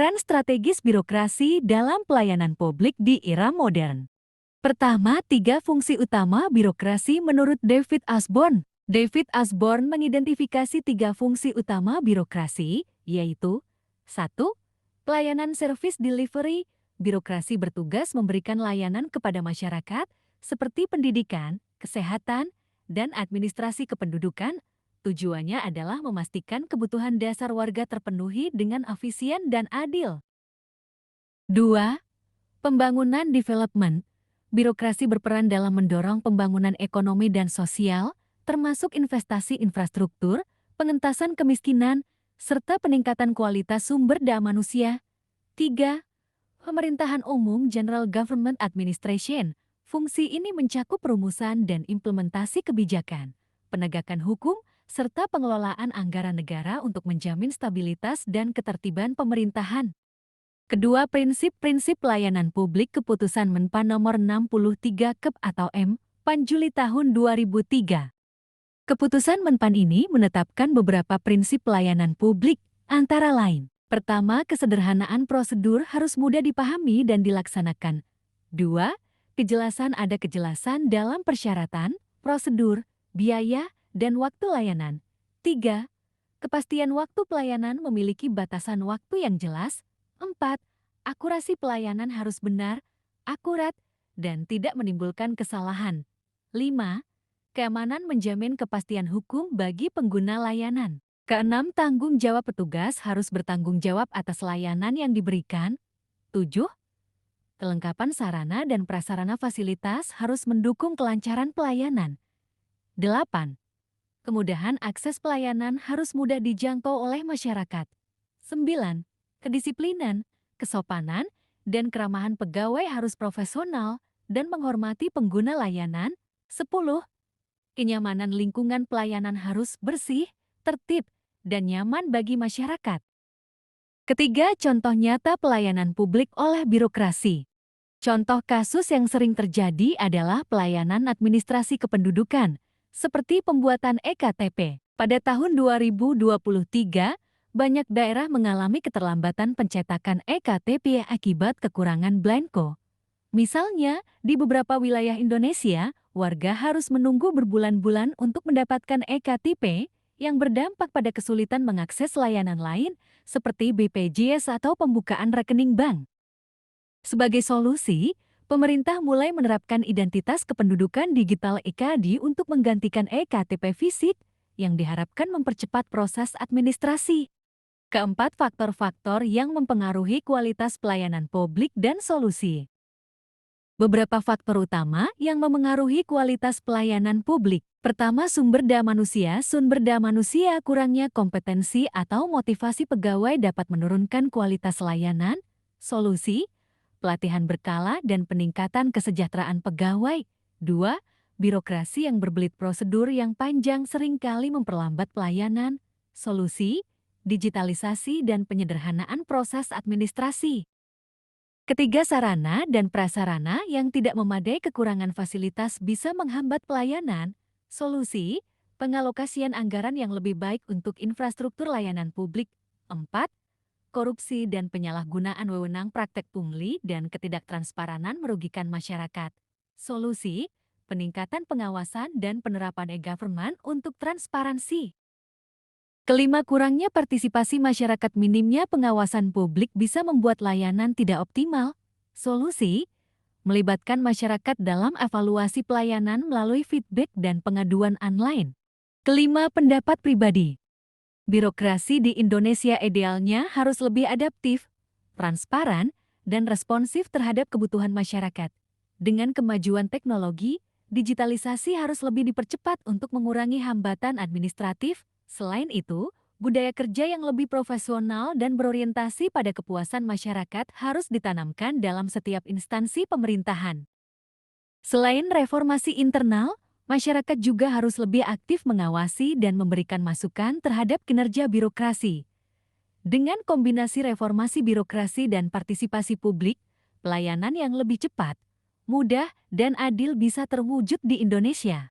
Peran strategis birokrasi dalam pelayanan publik di era modern. Pertama, 3 fungsi utama birokrasi menurut David Osborne. David Osborne mengidentifikasi 3 fungsi utama birokrasi, yaitu 1. Pelayanan service delivery. Birokrasi bertugas memberikan layanan kepada masyarakat seperti pendidikan, kesehatan, dan administrasi kependudukan. Tujuannya adalah memastikan kebutuhan dasar warga terpenuhi dengan efisien dan adil. 2. Pembangunan development. Birokrasi berperan dalam mendorong pembangunan ekonomi dan sosial, termasuk investasi infrastruktur, pengentasan kemiskinan, serta peningkatan kualitas sumber daya manusia. 3. Pemerintahan umum General Government Administration. Fungsi ini mencakup perumusan dan implementasi kebijakan, penegakan hukum, serta pengelolaan anggaran negara untuk menjamin stabilitas dan ketertiban pemerintahan. Kedua, prinsip-prinsip pelayanan publik Keputusan Menpan Nomor 63 KEP atau M.Pan Juli tahun 2003. Keputusan Menpan ini menetapkan beberapa prinsip pelayanan publik, antara lain. Pertama, kesederhanaan prosedur harus mudah dipahami dan dilaksanakan. 2. Ada kejelasan dalam persyaratan, prosedur, biaya, dan waktu layanan. 3. Kepastian waktu pelayanan memiliki batasan waktu yang jelas. 4. Akurasi pelayanan harus benar, akurat, dan tidak menimbulkan kesalahan. 5. Keamanan menjamin kepastian hukum bagi pengguna layanan. Keenam, tanggung jawab petugas harus bertanggung jawab atas layanan yang diberikan. 7. Kelengkapan sarana dan prasarana fasilitas harus mendukung kelancaran pelayanan. 8. Kemudahan akses pelayanan harus mudah dijangkau oleh masyarakat. 9. Kedisiplinan, kesopanan, dan keramahan pegawai harus profesional dan menghormati pengguna layanan. 10. Kenyamanan lingkungan pelayanan harus bersih, tertib, dan nyaman bagi masyarakat. Ketiga, contoh nyata pelayanan publik oleh birokrasi. Contoh kasus yang sering terjadi adalah pelayanan administrasi kependudukan, seperti pembuatan EKTP. Pada tahun 2023, banyak daerah mengalami keterlambatan pencetakan EKTP akibat kekurangan Blanko. Misalnya, di beberapa wilayah Indonesia, warga harus menunggu berbulan-bulan untuk mendapatkan EKTP yang berdampak pada kesulitan mengakses layanan lain seperti BPJS atau pembukaan rekening bank. Sebagai solusi, pemerintah mulai menerapkan identitas kependudukan digital EKD untuk menggantikan EKTP fisik yang diharapkan mempercepat proses administrasi. Keempat, faktor-faktor yang mempengaruhi kualitas pelayanan publik dan solusi. Beberapa faktor utama yang memengaruhi kualitas pelayanan publik. Pertama, sumber daya manusia. Sumber daya manusia kurangnya kompetensi atau motivasi pegawai dapat menurunkan kualitas layanan. Solusi, pelatihan berkala dan peningkatan kesejahteraan pegawai. 2. Birokrasi yang berbelit prosedur yang panjang seringkali memperlambat pelayanan. Solusi, digitalisasi dan penyederhanaan proses administrasi. Ketiga, sarana dan prasarana yang tidak memadai, kekurangan fasilitas bisa menghambat pelayanan. Solusi, pengalokasian anggaran yang lebih baik untuk infrastruktur layanan publik. 4. Korupsi dan penyalahgunaan wewenang, praktek pungli dan ketidaktransparan merugikan masyarakat. Solusi, peningkatan pengawasan dan penerapan e-government untuk transparansi. Kelima, kurangnya partisipasi masyarakat. Minimnya pengawasan publik bisa membuat layanan tidak optimal. Solusi, melibatkan masyarakat dalam evaluasi pelayanan melalui feedback dan pengaduan online. Kelima, pendapat pribadi. Birokrasi di Indonesia idealnya harus lebih adaptif, transparan, dan responsif terhadap kebutuhan masyarakat. Dengan kemajuan teknologi, digitalisasi harus lebih dipercepat untuk mengurangi hambatan administratif. Selain itu, budaya kerja yang lebih profesional dan berorientasi pada kepuasan masyarakat harus ditanamkan dalam setiap instansi pemerintahan. Selain reformasi internal, masyarakat juga harus lebih aktif mengawasi dan memberikan masukan terhadap kinerja birokrasi. Dengan kombinasi reformasi birokrasi dan partisipasi publik, pelayanan yang lebih cepat, mudah, dan adil bisa terwujud di Indonesia.